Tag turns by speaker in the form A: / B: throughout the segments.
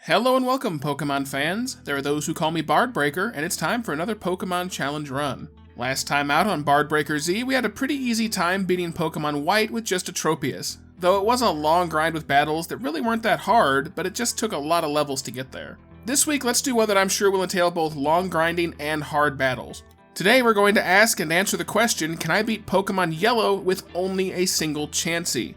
A: Hello and welcome, Pokemon fans. There are those who call me Bard Breaker, and it's time for another Pokemon Challenge run. Last time out on Bard Breaker Z, we had a pretty easy time beating Pokemon White with just a Tropius, though it was a long grind with battles that really weren't that hard, but it just took a lot of levels to get there. This week, let's do one that I'm sure will entail both long grinding and hard battles. Today, we're going to ask and answer the question, can I beat Pokemon Yellow with only a single Chansey?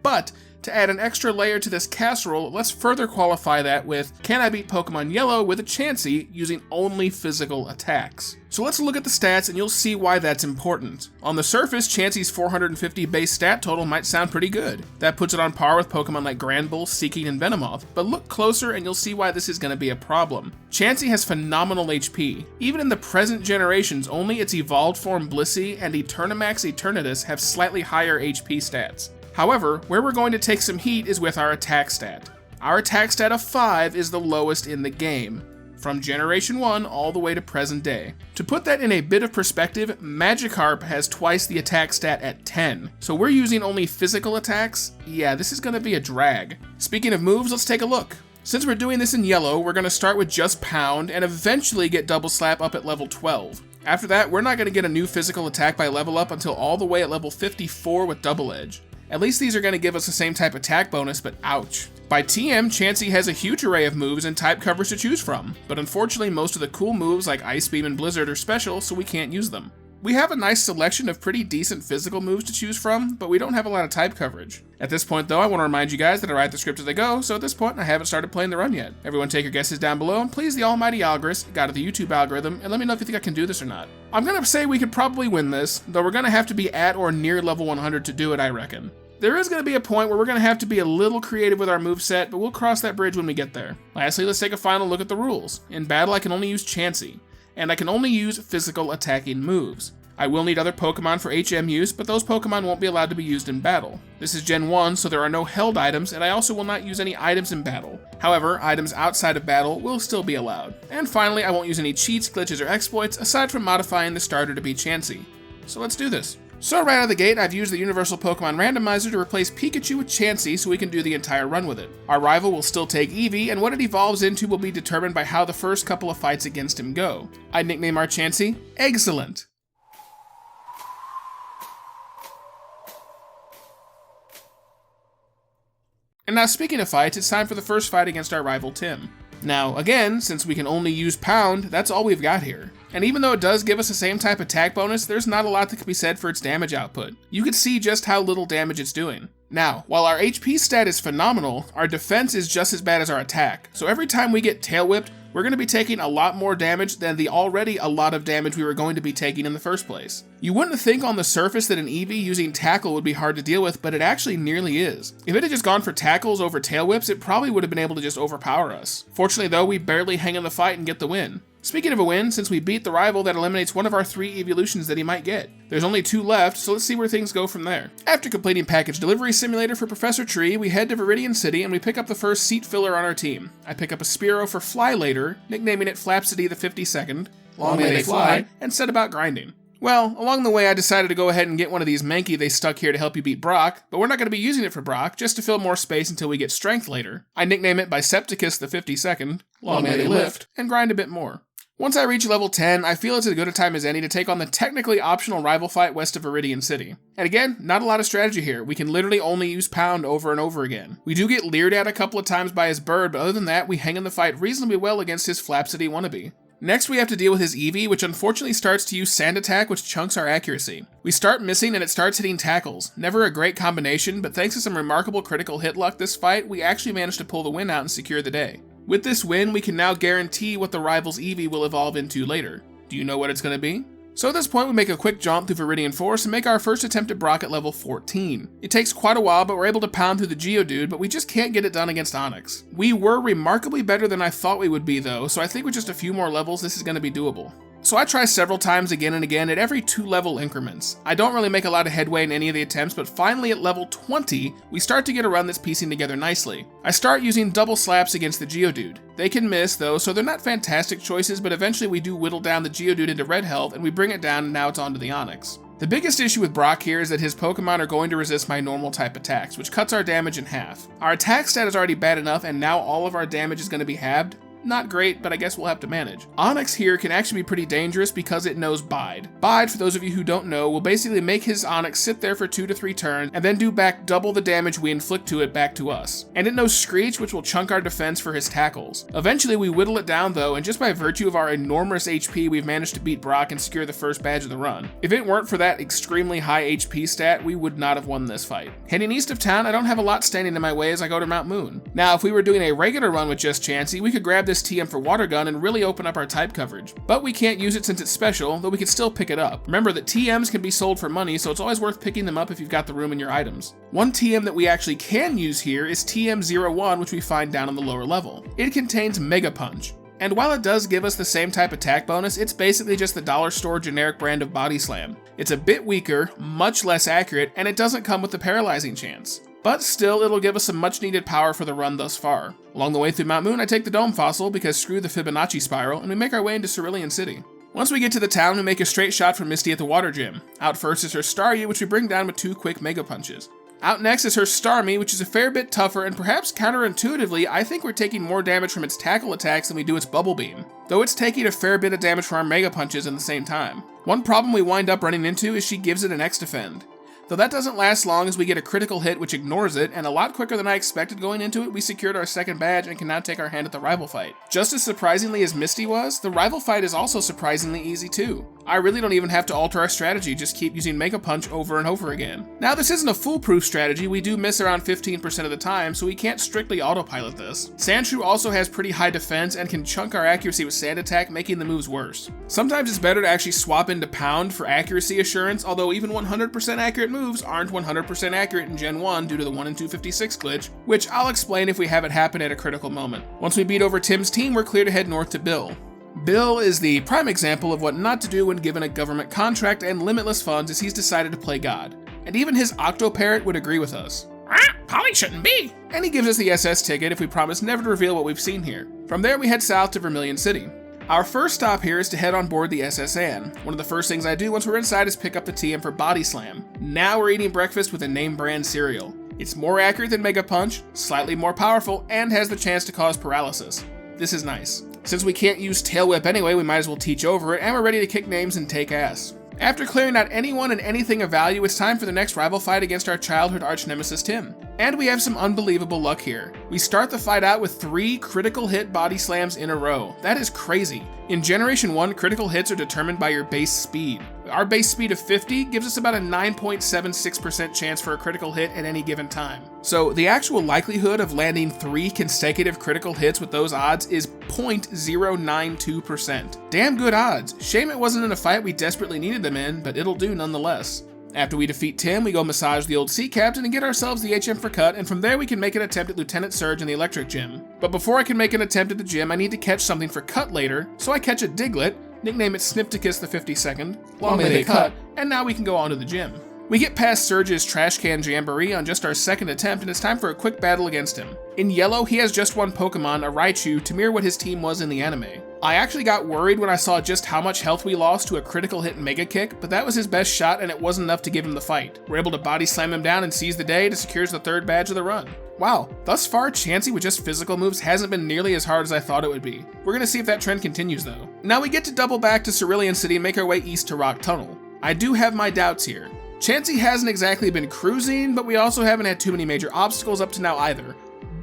A: But to add an extra layer to this casserole, let's further qualify that with, can I beat Pokemon Yellow with a Chansey using only physical attacks? So let's look at the stats and you'll see why that's important. On the surface, Chansey's 450 base stat total might sound pretty good. That puts it on par with Pokemon like Granbull, Seeking, and Venomoth, but look closer and you'll see why this is going to be a problem. Chansey has phenomenal HP. Even in the present generations, only its evolved form Blissey and Eternamax Eternatus have slightly higher HP stats. However, where we're going to take some heat is with our attack stat. Our attack stat of 5 is the lowest in the game, from Generation 1 all the way to present day. To put that in a bit of perspective, Magikarp has twice the attack stat at 10, so we're using only physical attacks? Yeah, this is going to be a drag. Speaking of moves, let's take a look. Since we're doing this in yellow, we're going to start with just Pound and eventually get Double Slap up at level 12. After that, we're not going to get a new physical attack by level up until all the way at level 54 with Double Edge. At least these are going to give us the same type attack bonus, but ouch. By TM, Chansey has a huge array of moves and type coverage to choose from, but unfortunately most of the cool moves like Ice Beam and Blizzard are special, so we can't use them. We have a nice selection of pretty decent physical moves to choose from, but we don't have a lot of type coverage. At this point though, I want to remind you guys that I write the script as I go, so at this point I haven't started playing the run yet. Everyone take your guesses down below, and please the almighty algorithm, God of the YouTube algorithm, and let me know if you think I can do this or not. I'm gonna say we could probably win this, though we're gonna have to be at or near level 100 to do it, I reckon. There is going to be a point where we're going to have to be a little creative with our moveset, but we'll cross that bridge when we get there. Lastly, let's take a final look at the rules. In battle, I can only use Chansey, and I can only use physical attacking moves. I will need other Pokemon for HM use, but those Pokemon won't be allowed to be used in battle. This is Gen 1, so there are no held items, and I also will not use any items in battle. However, items outside of battle will still be allowed. And finally, I won't use any cheats, glitches, or exploits, aside from modifying the starter to be Chansey. So let's do this. So right out of the gate, I've used the Universal Pokemon Randomizer to replace Pikachu with Chansey so we can do the entire run with it. Our rival will still take Eevee, and what it evolves into will be determined by how the first couple of fights against him go. I nickname our Chansey Excellent. And now speaking of fights, it's time for the first fight against our rival Tim. Now, again, since we can only use Pound, that's all we've got here. And even though it does give us the same type attack bonus, there's not a lot that can be said for its damage output. You can see just how little damage it's doing. Now, while our HP stat is phenomenal, our defense is just as bad as our attack. So every time we get tail whipped, we're going to be taking a lot more damage than the already a lot of damage we were going to be taking in the first place. You wouldn't think on the surface that an Eevee using Tackle would be hard to deal with, but it actually nearly is. If it had just gone for tackles over tail whips, it probably would have been able to just overpower us. Fortunately though, we barely hang in the fight and get the win. Speaking of a win, since we beat the rival, that eliminates one of our 3 evolutions that he might get. There's only 2 left, so let's see where things go from there. After completing Package Delivery Simulator for Professor Tree, we head to Viridian City and we pick up the first seat filler on our team. I pick up a Spearow for Fly Later, nicknaming it Flapsity the 52nd, long may they fly, and set about grinding. Well, along the way I decided to go ahead and get one of these Mankey they stuck here to help you beat Brock, but we're not going to be using it for Brock, just to fill more space until we get Strength later. I nickname it Bicepticus the 52nd, long may they lift, and grind a bit more. Once I reach level 10, I feel it's as good a time as any to take on the technically optional rival fight west of Viridian City. And again, not a lot of strategy here. We can literally only use Pound over and over again. We do get leered at a couple of times by his bird, but other than that, we hang in the fight reasonably well against his Flapsity wannabe. Next we have to deal with his Eevee, which unfortunately starts to use Sand Attack, which chunks our accuracy. We start missing and it starts hitting tackles. Never a great combination, but thanks to some remarkable critical hit luck this fight, we actually managed to pull the win out and secure the day. With this win, we can now guarantee what the rival's Eevee will evolve into later. Do you know what it's going to be? So at this point, we make a quick jaunt through Viridian Forest and make our first attempt at Brock at level 14. It takes quite a while, but we're able to pound through the Geodude, but we just can't get it done against Onix. We were remarkably better than I thought we would be though, so I think with just a few more levels, this is going to be doable. So I try several times again and again at every 2 level increments. I don't really make a lot of headway in any of the attempts, but finally at level 20, we start to get a run that's piecing together nicely. I start using double slaps against the Geodude. They can miss though, so they're not fantastic choices, but eventually we do whittle down the Geodude into red health and we bring it down and now it's onto the Onix. The biggest issue with Brock here is that his Pokemon are going to resist my normal type attacks, which cuts our damage in half. Our attack stat is already bad enough, and now all of our damage is going to be halved. Not great, but I guess we'll have to manage. Onix here can actually be pretty dangerous because it knows Bide. Bide, for those of you who don't know, will basically make his Onix sit there for 2 to 3 turns and then do back double the damage we inflict to it back to us. And it knows Screech, which will chunk our defense for his tackles. Eventually we whittle it down though, and just by virtue of our enormous HP, we've managed to beat Brock and secure the first badge of the run. If it weren't for that extremely high HP stat, we would not have won this fight. Heading east of town, I don't have a lot standing in my way as I go to Mount Moon. Now, if we were doing a regular run with just Chansey, we could grab this TM for Water Gun and really open up our type coverage. But we can't use it since it's special, though we could still pick it up. Remember that TMs can be sold for money, so it's always worth picking them up if you've got the room in your items. One TM that we actually can use here is TM01, which we find down on the lower level. It contains Mega Punch. And while it does give us the same type attack bonus, it's basically just the dollar store generic brand of Body Slam. It's a bit weaker, much less accurate, and it doesn't come with the paralyzing chance. But still, it'll give us some much needed power for the run thus far. Along the way through Mount Moon, I take the Dome Fossil because screw the Fibonacci Spiral, and we make our way into Cerulean City. Once we get to the town, we make a straight shot for Misty at the Water Gym. Out first is her Staryu, which we bring down with 2 quick Mega Punches. Out next is her Starmie, which is a fair bit tougher, and perhaps counterintuitively, I think we're taking more damage from its tackle attacks than we do its Bubble Beam, though it's taking a fair bit of damage from our Mega Punches in the same time. One problem we wind up running into is she gives it an X-Defend. Though that doesn't last long as we get a critical hit which ignores it, and a lot quicker than I expected going into it, we secured our second badge and can now take our hand at the rival fight. Just as surprisingly as Misty was, the rival fight is also surprisingly easy too. I really don't even have to alter our strategy, just keep using Mega Punch over and over again. Now this isn't a foolproof strategy, we do miss around 15% of the time, so we can't strictly autopilot this. Sandshrew also has pretty high defense and can chunk our accuracy with Sand Attack, making the moves worse. Sometimes it's better to actually swap into Pound for accuracy assurance, although even 100% accurate moves aren't 100% accurate in Gen 1 due to the 1 in 256 glitch, which I'll explain if we have it happen at a critical moment. Once we beat over Tim's team, we're clear to head north to Bill. Bill is the prime example of what not to do when given a government contract and limitless funds, as he's decided to play God. And even his Octoparrot would agree with us. Polly shouldn't be! And he gives us the SS ticket if we promise never to reveal what we've seen here. From there we head south to Vermilion City. Our first stop here is to head on board the SS Anne. One of the first things I do once we're inside is pick up the TM for Body Slam. Now we're eating breakfast with a name brand cereal. It's more accurate than Mega Punch, slightly more powerful, and has the chance to cause paralysis. This is nice. Since we can't use Tail Whip anyway, we might as well teach over it, and we're ready to kick names and take ass. After clearing out anyone and anything of value, it's time for the next rival fight against our childhood arch-nemesis Tim. And we have some unbelievable luck here. We start the fight out with 3 critical hit body slams in a row. That is crazy. In Generation 1, critical hits are determined by your base speed. Our base speed of 50 gives us about a 9.76% chance for a critical hit at any given time. So the actual likelihood of landing 3 consecutive critical hits with those odds is 0.092%. Damn good odds. Shame it wasn't in a fight we desperately needed them in, but it'll do nonetheless. After we defeat Tim, we go massage the old sea captain and get ourselves the HM for cut, and from there we can make an attempt at Lieutenant Surge in the electric gym. But before I can make an attempt at the gym, I need to catch something for cut later, so I catch a Diglett, nickname it Snipticus the 52nd, long may they cut, and now we can go on to the gym. We get past Surge's trash can jamboree on just our second attempt, and it's time for a quick battle against him. In yellow, he has just one Pokemon, a Raichu, to mirror what his team was in the anime. I actually got worried when I saw just how much health we lost to a critical hit Mega Kick, but that was his best shot and it wasn't enough to give him the fight. We're able to body slam him down and seize the day to secure the 3rd badge of the run. Wow, thus far Chansey with just physical moves hasn't been nearly as hard as I thought it would be. We're gonna see if that trend continues though. Now we get to double back to Cerulean City and make our way east to Rock Tunnel. I do have my doubts here. Chansey hasn't exactly been cruising, but we also haven't had too many major obstacles up to now either.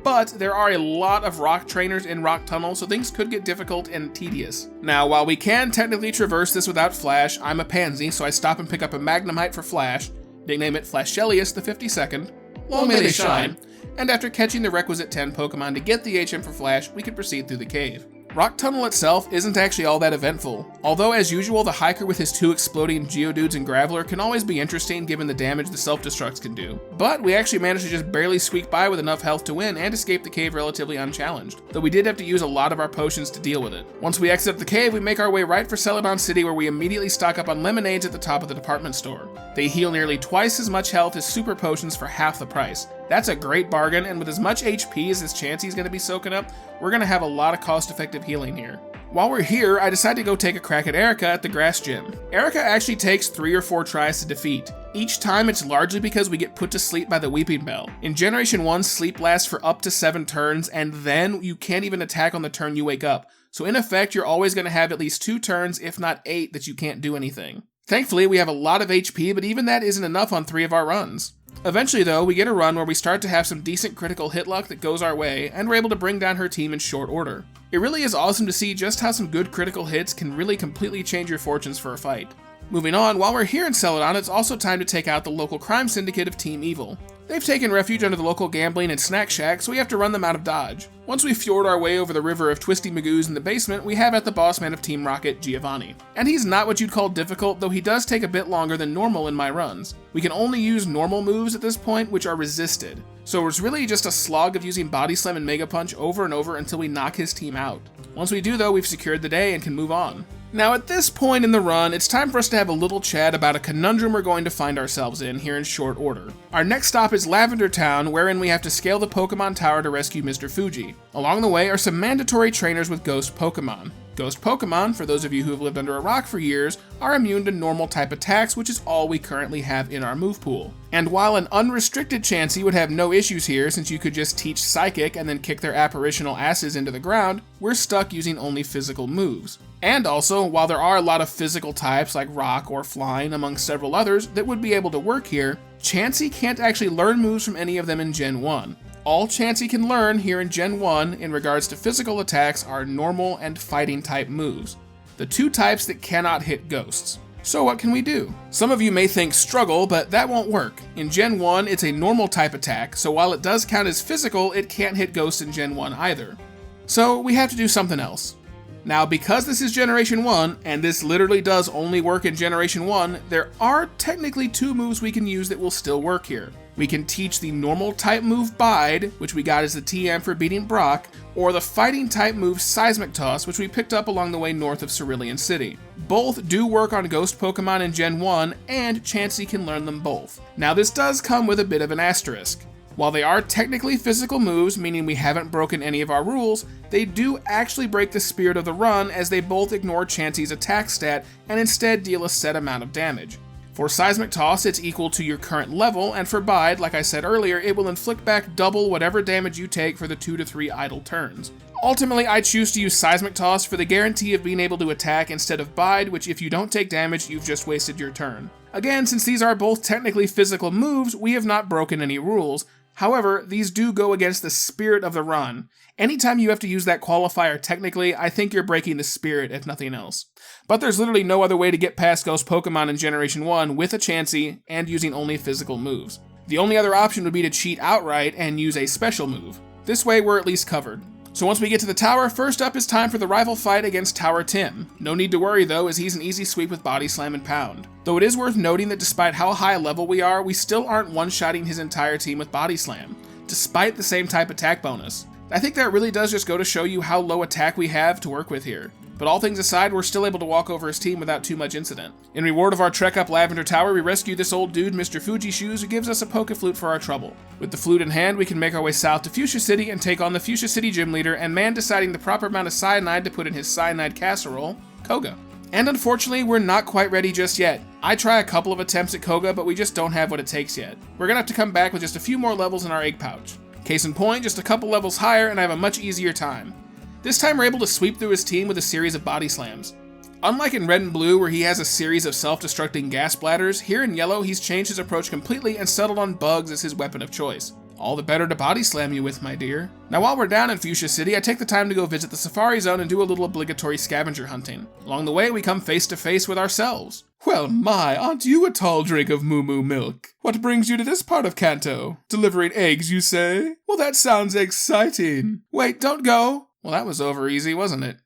A: But there are a lot of rock trainers in Rock Tunnel, so things could get difficult and tedious. Now, while we can technically traverse this without Flash, I'm a pansy, so I stop and pick up a Magnemite for Flash, nickname it Flashelius the 52nd, long may they shine, and after catching the requisite 10 Pokemon to get the HM for Flash, we can proceed through the cave. Rock Tunnel itself isn't actually all that eventful, although as usual the hiker with his 2 exploding Geodudes and Graveler can always be interesting given the damage the self-destructs can do. But we actually managed to just barely squeak by with enough health to win and escape the cave relatively unchallenged, though we did have to use a lot of our potions to deal with it. Once we exit the cave, we make our way right for Celadon City, where we immediately stock up on lemonades at the top of the department store. They heal nearly twice as much health as super potions for half the price. That's a great bargain, and with as much HP as this Chansey's going to be soaking up, we're going to have a lot of cost-effective healing here. While we're here, I decide to go take a crack at Erika at the grass gym. Erika actually takes 3 or 4 tries to defeat. Each time it's largely because we get put to sleep by the Weeping Bell. In Generation 1, sleep lasts for up to 7 turns, and then you can't even attack on the turn you wake up. So in effect, you're always going to have at least 2 turns, if not 8, that you can't do anything. Thankfully, we have a lot of HP, but even that isn't enough on 3 of our runs. Eventually though, we get a run where we start to have some decent critical hit luck that goes our way, and we're able to bring down her team in short order. It really is awesome to see just how some good critical hits can really completely change your fortunes for a fight. Moving on, while we're here in Celadon, it's also time to take out the local crime syndicate of Team Evil. They've taken refuge under the local gambling and snack shack, so we have to run them out of Dodge. Once we fjord our way over the river of Twisty Magoos in the basement, we have at the boss man of Team Rocket, Giovanni. And he's not what you'd call difficult, though he does take a bit longer than normal in my runs. We can only use normal moves at this point, which are resisted. So it's really just a slog of using Body Slam and Mega Punch over and over until we knock his team out. Once we do though, we've secured the day and can move on. Now at this point in the run, it's time for us to have a little chat about a conundrum we're going to find ourselves in here in short order. Our next stop is Lavender Town, wherein we have to scale the Pokemon Tower to rescue Mr. Fuji. Along the way are some mandatory trainers with Ghost Pokemon. Ghost Pokemon, for those of you who have lived under a rock for years, are immune to normal type attacks, which is all we currently have in our move pool. And while an unrestricted Chansey would have no issues here since you could just teach Psychic and then kick their apparitional asses into the ground, we're stuck using only physical moves. And also, while there are a lot of physical types like Rock or Flying among several others that would be able to work here, Chansey can't actually learn moves from any of them in Gen 1. All Chansey can learn here in Gen 1 in regards to physical attacks are normal and fighting type moves, the 2 types that cannot hit ghosts. So what can we do? Some of you may think struggle, but that won't work. In Gen 1, it's a normal type attack, so while it does count as physical, it can't hit ghosts in Gen 1 either. So we have to do something else. Now, because this is Generation 1, and this literally does only work in Generation 1, there are technically 2 moves we can use that will still work here. We can teach the normal type move Bide, which we got as the TM for beating Brock, or the fighting type move Seismic Toss, which we picked up along the way north of Cerulean City. Both do work on Ghost Pokemon in Gen 1, and Chansey can learn them both. Now this does come with a bit of an asterisk. While they are technically physical moves, meaning we haven't broken any of our rules, they do actually break the spirit of the run as they both ignore Chansey's attack stat and instead deal a set amount of damage. For Seismic Toss, it's equal to your current level, and for Bide, like I said earlier, it will inflict back double whatever damage you take for the 2 to 3 idle turns. Ultimately, I choose to use Seismic Toss for the guarantee of being able to attack instead of Bide, which if you don't take damage, you've just wasted your turn. Again, since these are both technically physical moves, we have not broken any rules. However, these do go against the spirit of the run. Anytime you have to use that qualifier technically, I think you're breaking the spirit if nothing else. But there's literally no other way to get past Ghost Pokemon in Generation 1 with a Chansey and using only physical moves. The only other option would be to cheat outright and use a special move. This way we're at least covered. So once we get to the tower, first up is time for the rival fight against Tower Tim. No need to worry though, as he's an easy sweep with Body Slam and Pound. Though it is worth noting that despite how high level we are, we still aren't one-shotting his entire team with Body Slam, despite the same type attack bonus. I think that really does just go to show you how low attack we have to work with here. But all things aside, we're still able to walk over his team without too much incident. In reward of our trek up Lavender Tower, we rescue this old dude, Mr. Fuji Shoes, who gives us a Poke-Flute for our trouble. With the flute in hand, we can make our way south to Fuchsia City and take on the Fuchsia City gym leader and man deciding the proper amount of cyanide to put in his cyanide casserole, Koga. And unfortunately, we're not quite ready just yet. I try a couple of attempts at Koga, but we just don't have what it takes yet. We're gonna have to come back with just a few more levels in our egg pouch. Case in point, just a couple levels higher and I have a much easier time. This time we're able to sweep through his team with a series of body slams. Unlike in Red and Blue, where he has a series of self-destructing gas bladders, here in Yellow he's changed his approach completely and settled on bugs as his weapon of choice. All the better to body slam you with, my dear. Now while we're down in Fuchsia City, I take the time to go visit the Safari Zone and do a little obligatory scavenger hunting. Along the way, we come face to face with ourselves. Well, my, aren't you a tall drink of moo-moo milk? What brings you to this part of Kanto? Delivering eggs, you say? Well, that sounds exciting. Wait, don't go. Well, that was over easy, wasn't it?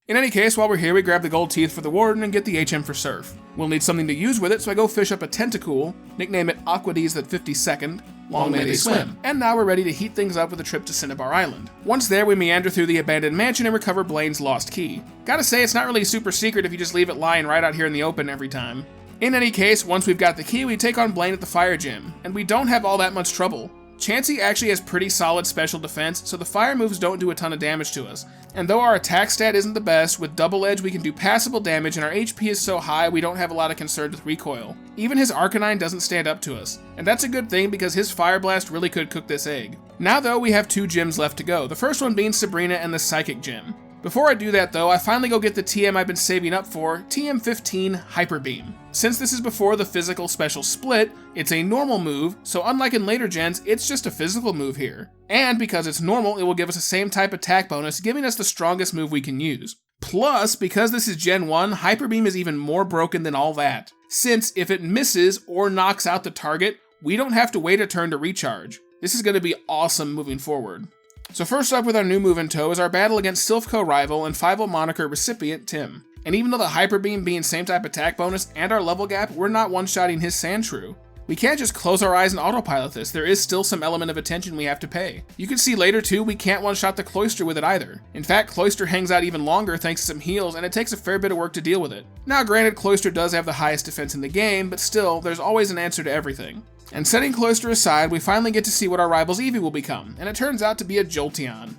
A: In any case, while we're here, we grab the gold teeth for the warden and get the HM for Surf. We'll need something to use with it, so I go fish up a Tentacool, nickname it Aquades that 52nd, long may they swim. And now we're ready to heat things up with a trip to Cinnabar Island. Once there, we meander through the abandoned mansion and recover Blaine's lost key. Gotta say, it's not really super secret if you just leave it lying right out here in the open every time. In any case, once we've got the key, we take on Blaine at the fire gym, and we don't have all that much trouble. Chansey actually has pretty solid special defense, so the fire moves don't do a ton of damage to us. And though our attack stat isn't the best, with double edge we can do passable damage and our HP is so high we don't have a lot of concern with recoil. Even his Arcanine doesn't stand up to us. And that's a good thing because his Fire Blast really could cook this egg. Now though, we have 2 gyms left to go, the first one being Sabrina and the Psychic Gym. Before I do that though, I finally go get the TM I've been saving up for, TM15 Hyper Beam. Since this is before the physical special split, it's a normal move, so unlike in later gens, it's just a physical move here. And because it's normal, it will give us the same type attack bonus, giving us the strongest move we can use. Plus, because this is Gen 1, Hyper Beam is even more broken than all that, since if it misses or knocks out the target, we don't have to wait a turn to recharge. This is going to be awesome moving forward. So first up with our new move in tow is our battle against Silphco rival and 5-0 moniker recipient Tim. And even though the Hyper Beam being same type attack bonus and our level gap, we're not one-shotting his Sandshrew. We can't just close our eyes and autopilot this, there is still some element of attention we have to pay. You can see later too, we can't one-shot the Cloyster with it either. In fact, Cloyster hangs out even longer thanks to some heals, and it takes a fair bit of work to deal with it. Now granted, Cloyster does have the highest defense in the game, but still, there's always an answer to everything. And setting Cloyster aside, we finally get to see what our rival's Eevee will become, and it turns out to be a Jolteon.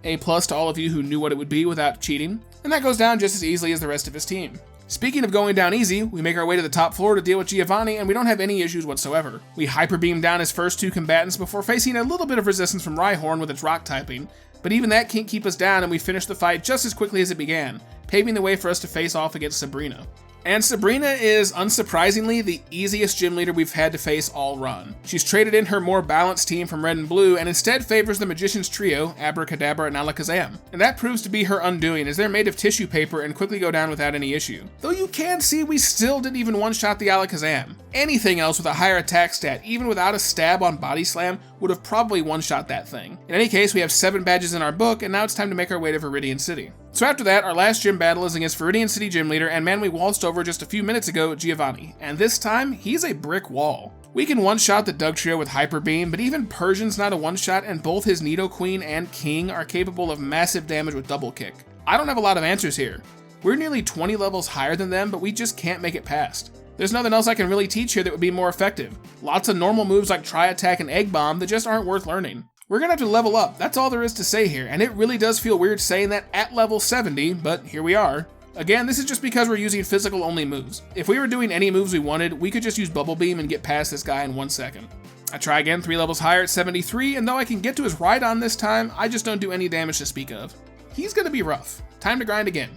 A: A+ to all of you who knew what it would be without cheating, and that goes down just as easily as the rest of his team. Speaking of going down easy, we make our way to the top floor to deal with Giovanni, and we don't have any issues whatsoever. We Hyper Beam down his first 2 combatants before facing a little bit of resistance from Rhyhorn with its rock typing, but even that can't keep us down and we finish the fight just as quickly as it began, paving the way for us to face off against Sabrina. And Sabrina is, unsurprisingly, the easiest gym leader we've had to face all run. She's traded in her more balanced team from Red and Blue and instead favors the Magician's Trio, Abracadabra and Alakazam. And that proves to be her undoing as they're made of tissue paper and quickly go down without any issue. Though you can see we still didn't even one-shot the Alakazam. Anything else with a higher attack stat, even without a stab on Body Slam, would have probably one-shot that thing. In any case, we have 7 badges in our book, and now it's time to make our way to Viridian City. So after that, our last gym battle is against Viridian City gym leader and man we waltzed over just a few minutes ago, Giovanni. And this time, he's a brick wall. We can one-shot the Dugtrio with Hyper Beam, but even Persian's not a one-shot and both his Nidoqueen and King are capable of massive damage with Double Kick. I don't have a lot of answers here. We're nearly 20 levels higher than them, but we just can't make it past. There's nothing else I can really teach here that would be more effective. Lots of normal moves like Tri-Attack and Egg Bomb that just aren't worth learning. We're gonna have to level up, that's all there is to say here, and it really does feel weird saying that at level 70, but here we are. Again, this is just because we're using physical only moves. If we were doing any moves we wanted, we could just use Bubble Beam and get past this guy in 1 second. I try again 3 levels higher at 73, and though I can get to his Rhydon this time, I just don't do any damage to speak of. He's gonna be rough. Time to grind again.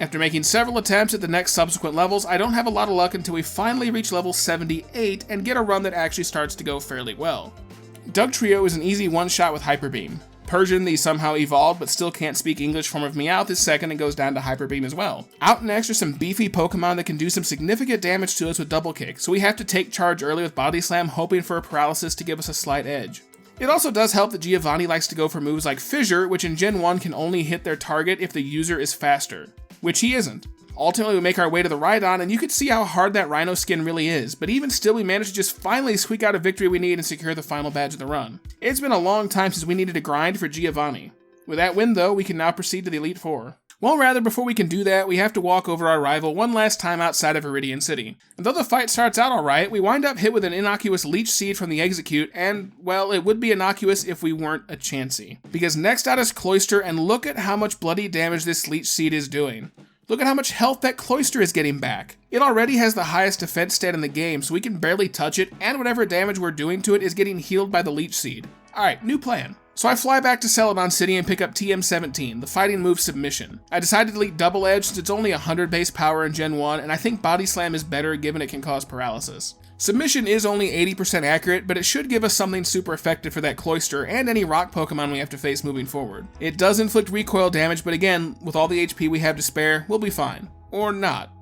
A: After making several attempts at the next subsequent levels, I don't have a lot of luck until we finally reach level 78 and get a run that actually starts to go fairly well. Dugtrio is an easy one-shot with Hyper Beam. Persian, the somehow evolved but still can't speak English form of Meowth, is second and goes down to Hyper Beam as well. Out next are some beefy Pokemon that can do some significant damage to us with Double Kick, so we have to take charge early with Body Slam, hoping for a paralysis to give us a slight edge. It also does help that Giovanni likes to go for moves like Fissure, which in Gen 1 can only hit their target if the user is faster, which he isn't. Ultimately, we make our way to the Rhydon, and you can see how hard that Rhino skin really is, but even still, we managed to just finally squeak out a victory we need and secure the final badge of the run. It's been a long time since we needed to grind for Giovanni. With that win, though, we can now proceed to the Elite Four. Well, rather, before we can do that, we have to walk over our rival one last time outside of Viridian City. And though the fight starts out alright, we wind up hit with an innocuous Leech Seed from the Execute, and, well, it would be innocuous if we weren't a Chansey. Because next out is Cloyster, and look at how much bloody damage this Leech Seed is doing. Look at how much health that Cloyster is getting back. It already has the highest defense stat in the game, so we can barely touch it, and whatever damage we're doing to it is getting healed by the Leech Seed. Alright, new plan. So I fly back to Celadon City and pick up TM17, the fighting move Submission. I decided to delete Double Edge since it's only 100 base power in Gen 1, and I think Body Slam is better given it can cause paralysis. Submission is only 80% accurate, but it should give us something super effective for that Cloyster and any rock Pokemon we have to face moving forward. It does inflict recoil damage, but again, with all the HP we have to spare, we'll be fine. Or not.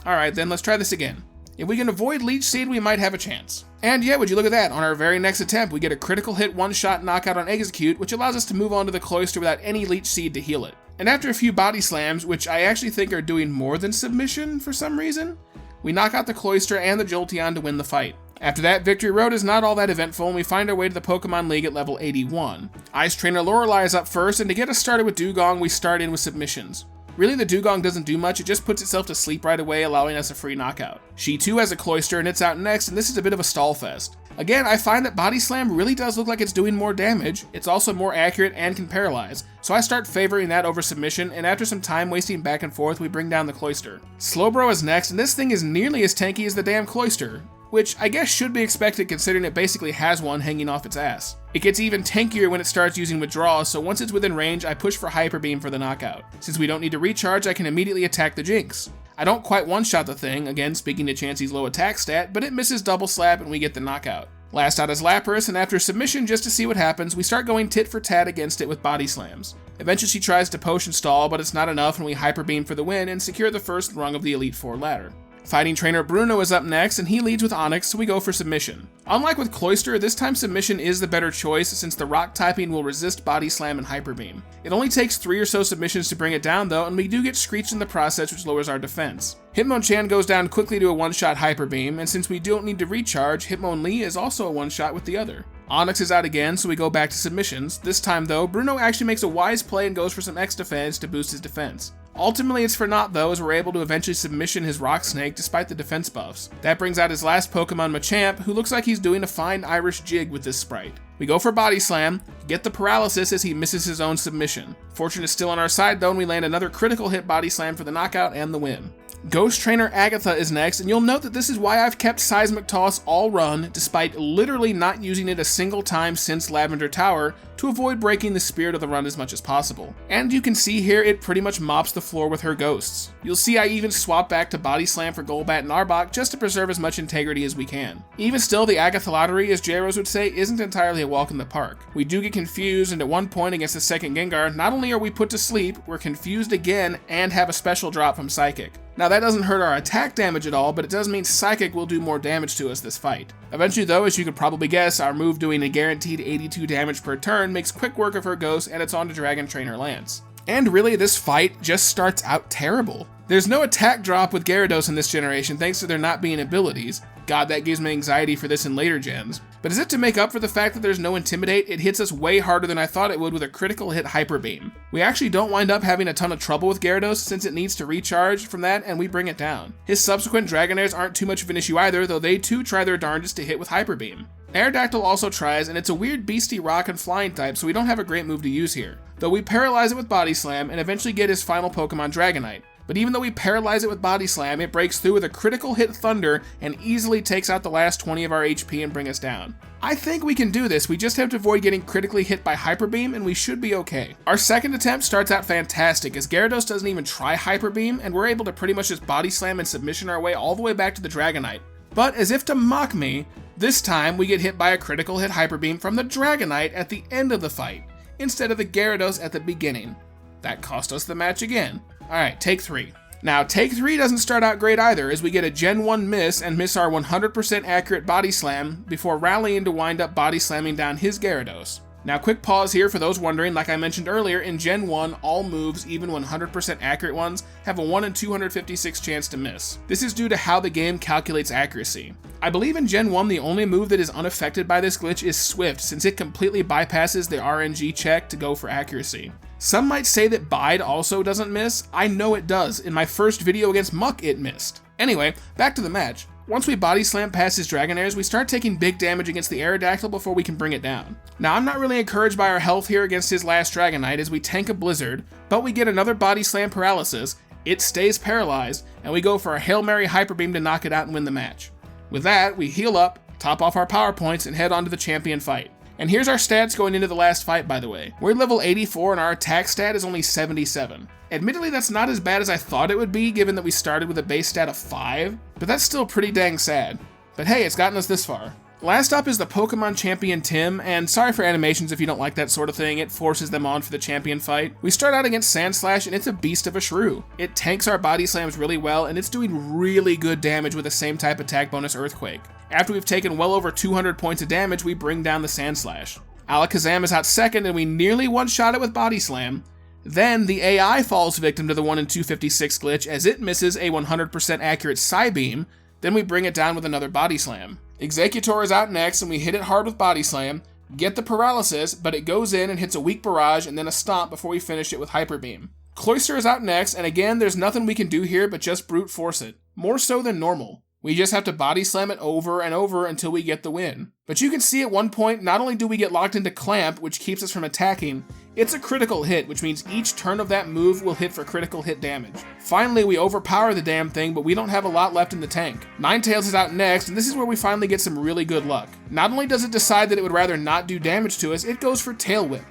A: Alright then, let's try this again. If we can avoid Leech Seed, we might have a chance. And yeah, would you look at that, on our very next attempt, we get a critical hit one-shot knockout on Execute, which allows us to move on to the Cloyster without any Leech Seed to heal it. And after a few Body Slams, which I actually think are doing more than Submission for some reason, we knock out the Cloyster and the Jolteon to win the fight. After that, Victory Road is not all that eventful, and we find our way to the Pokemon League at level 81. Ice Trainer Lorelei is up first, and to get us started with Dugong, we start in with submissions. Really, the Dugong doesn't do much, it just puts itself to sleep right away, allowing us a free knockout. She too has a Cloyster, and it's out next, and this is a bit of a stall fest. Again, I find that Body Slam really does look like it's doing more damage, it's also more accurate and can paralyze, so I start favoring that over Submission, and after some time wasting back and forth, we bring down the Cloister. Slowbro is next, and this thing is nearly as tanky as the damn Cloister, which I guess should be expected considering it basically has one hanging off its ass. It gets even tankier when it starts using withdrawals, so once it's within range, I push for Hyper Beam for the knockout. Since we don't need to recharge, I can immediately attack the Jinx. I don't quite one-shot the thing, again speaking to Chansey's low attack stat, but it misses double slap and we get the knockout. Last out is Lapras, and after Submission just to see what happens, we start going tit for tat against it with Body Slams. Eventually she tries to Potion Stall, but it's not enough and we Hyper Beam for the win and secure the first rung of the Elite Four ladder. Fighting Trainer Bruno is up next, and he leads with Onix, so we go for Submission. Unlike with Cloister, this time Submission is the better choice since the rock typing will resist Body Slam and Hyper Beam. It only takes 3 or so submissions to bring it down though, and we do get Screeched in the process, which lowers our defense. Hitmonchan goes down quickly to a one-shot Hyper Beam, and since we don't need to recharge, Hitmonlee is also a one-shot with the other. Onix is out again, so we go back to submissions. This time though, Bruno actually makes a wise play and goes for some X defense to boost his defense. Ultimately it's for naught though, as we're able to eventually submission his Rock Snake despite the defense buffs. That brings out his last Pokemon, Machamp, who looks like he's doing a fine Irish jig with this sprite. We go for Body Slam, get the paralysis as he misses his own submission. Fortune is still on our side though, and we land another critical hit Body Slam for the knockout and the win. Ghost Trainer Agatha is next, and you'll note that this is why I've kept Seismic Toss all run, despite literally not using it a single time since Lavender Tower, to avoid breaking the spirit of the run as much as possible. And you can see here, it pretty much mops the floor with her ghosts. You'll see I even swap back to Body Slam for Golbat and Arbok just to preserve as much integrity as we can. Even still, the Agatha lottery, as J-Rose would say, isn't entirely a walk in the park. We do get confused, and at one point against the second Gengar, not only are we put to sleep, we're confused again and have a special drop from Psychic. Now that doesn't hurt our attack damage at all, but it does mean Psychic will do more damage to us this fight. Eventually though, as you could probably guess, our move doing a guaranteed 82 damage per turn makes quick work of her ghost, and it's on to Dragon Trainer Lance. And really, this fight just starts out terrible. There's no attack drop with Gyarados in this generation thanks to there not being abilities. God, that gives me anxiety for this in later gens. But as if to make up for the fact that there's no Intimidate, it hits us way harder than I thought it would with a critical hit Hyper Beam. We actually don't wind up having a ton of trouble with Gyarados since it needs to recharge from that, and we bring it down. His subsequent Dragonairs aren't too much of an issue either, though they too try their darndest to hit with Hyper Beam. Aerodactyl also tries, and it's a weird beastie rock and flying type, so we don't have a great move to use here. Though we paralyze it with Body Slam and eventually get his final Pokemon Dragonite. But even though we paralyze it with Body Slam, it breaks through with a critical hit Thunder and easily takes out the last 20 of our HP and bring us down. I think we can do this, we just have to avoid getting critically hit by Hyper Beam and we should be okay. Our second attempt starts out fantastic as Gyarados doesn't even try Hyper Beam and we're able to pretty much just Body Slam and submission our way all the way back to the Dragonite. But as if to mock me, this time we get hit by a critical hit Hyper Beam from the Dragonite at the end of the fight, instead of the Gyarados at the beginning. That cost us the match again. Alright, take 3. Now, take 3 doesn't start out great either, as we get a Gen 1 miss and miss our 100% accurate Body Slam before rallying to wind up Body Slamming down his Gyarados. Now, quick pause here for those wondering, like I mentioned earlier, in Gen 1, all moves, even 100% accurate ones, have a 1 in 256 chance to miss. This is due to how the game calculates accuracy. I believe in Gen 1 the only move that is unaffected by this glitch is Swift, since it completely bypasses the RNG check to go for accuracy. Some might say that Bide also doesn't miss. I know it does. In my first video against Muck, it missed. Anyway, back to the match. Once we Body Slam past his Dragonairs, we start taking big damage against the Aerodactyl before we can bring it down. Now, I'm not really encouraged by our health here against his last Dragonite as we tank a Blizzard, but we get another Body Slam paralysis, it stays paralyzed, and we go for a Hail Mary Hyper Beam to knock it out and win the match. With that, we heal up, top off our power points, and head on to the champion fight. And here's our stats going into the last fight, by the way. We're level 84 and our attack stat is only 77. Admittedly, that's not as bad as I thought it would be, given that we started with a base stat of 5, but that's still pretty dang sad. But hey, it's gotten us this far. Last up is the Pokemon Champion Tim, and sorry for animations if you don't like that sort of thing, it forces them on for the champion fight. We start out against Sandslash and it's a beast of a shrew. It tanks our Body Slams really well and it's doing really good damage with the same type attack bonus Earthquake. After we've taken well over 200 points of damage, we bring down the Sandslash. Alakazam is out second and we nearly one-shot it with Body Slam. Then the AI falls victim to the 1 in 256 glitch as it misses a 100% accurate Psybeam, then we bring it down with another Body Slam. Executor is out next and we hit it hard with Body Slam, get the paralysis, but it goes in and hits a weak barrage and then a stomp before we finish it with Hyper Beam. Cloyster is out next, and again there's nothing we can do here but just brute force it. More so than normal. We just have to body slam it over and over until we get the win. But you can see at one point, not only do we get locked into clamp, which keeps us from attacking, it's a critical hit, which means each turn of that move will hit for critical hit damage. Finally, we overpower the damn thing, but we don't have a lot left in the tank. Ninetales is out next, and this is where we finally get some really good luck. Not only does it decide that it would rather not do damage to us, it goes for Tail Whip,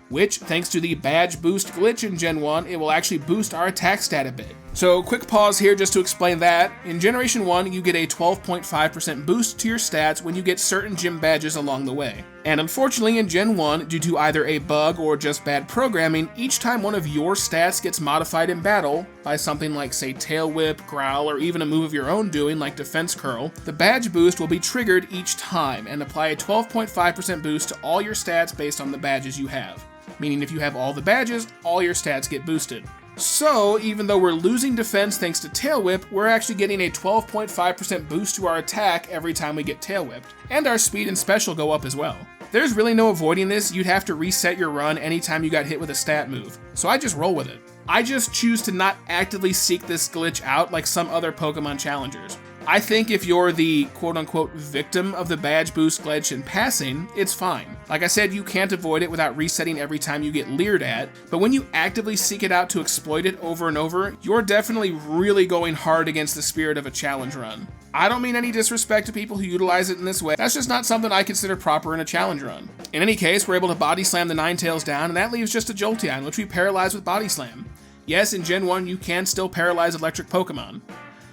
A: which, thanks to the badge boost glitch in Gen 1, it will actually boost our attack stat a bit. So quick pause here just to explain that. In Generation 1, you get a 12.5% boost to your stats when you get certain gym badges along the way. And unfortunately in Gen 1, due to either a bug or just bad programming, each time one of your stats gets modified in battle by something like, say, Tail Whip, Growl, or even a move of your own doing like Defense Curl, the badge boost will be triggered each time and apply a 12.5% boost to all your stats based on the badges you have. Meaning if you have all the badges, all your stats get boosted. So, even though we're losing defense thanks to Tail Whip, we're actually getting a 12.5% boost to our attack every time we get Tail Whipped. And our speed and special go up as well. There's really no avoiding this, you'd have to reset your run anytime you got hit with a stat move. So I just roll with it. I just choose to not actively seek this glitch out like some other Pokemon challengers. I think if you're the quote-unquote victim of the badge boost glitch in passing, it's fine. Like I said, you can't avoid it without resetting every time you get leered at, but when you actively seek it out to exploit it over and over, you're definitely really going hard against the spirit of a challenge run. I don't mean any disrespect to people who utilize it in this way, that's just not something I consider proper in a challenge run. In any case, we're able to body slam the Ninetales down, and that leaves just a Jolteon, which we paralyze with body slam. Yes, in Gen 1 you can still paralyze electric Pokemon.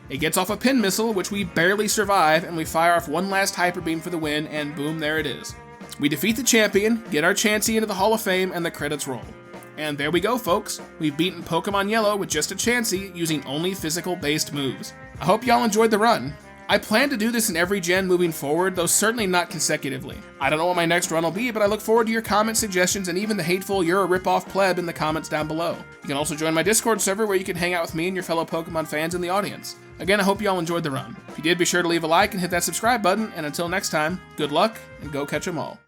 A: It gets off a pin missile, which we barely survive, and we fire off one last Hyper Beam for the win, and boom, there it is. We defeat the champion, get our Chansey into the Hall of Fame, and the credits roll. And there we go, folks. We've beaten Pokemon Yellow with just a Chansey using only physical-based moves. I hope y'all enjoyed the run. I plan to do this in every gen moving forward, though certainly not consecutively. I don't know what my next run will be, but I look forward to your comments, suggestions, and even the hateful "you're a rip-off pleb" in the comments down below. You can also join my Discord server where you can hang out with me and your fellow Pokemon fans in the audience. Again, I hope you all enjoyed the run. If you did, be sure to leave a like and hit that subscribe button, and until next time, good luck, and go catch 'em all.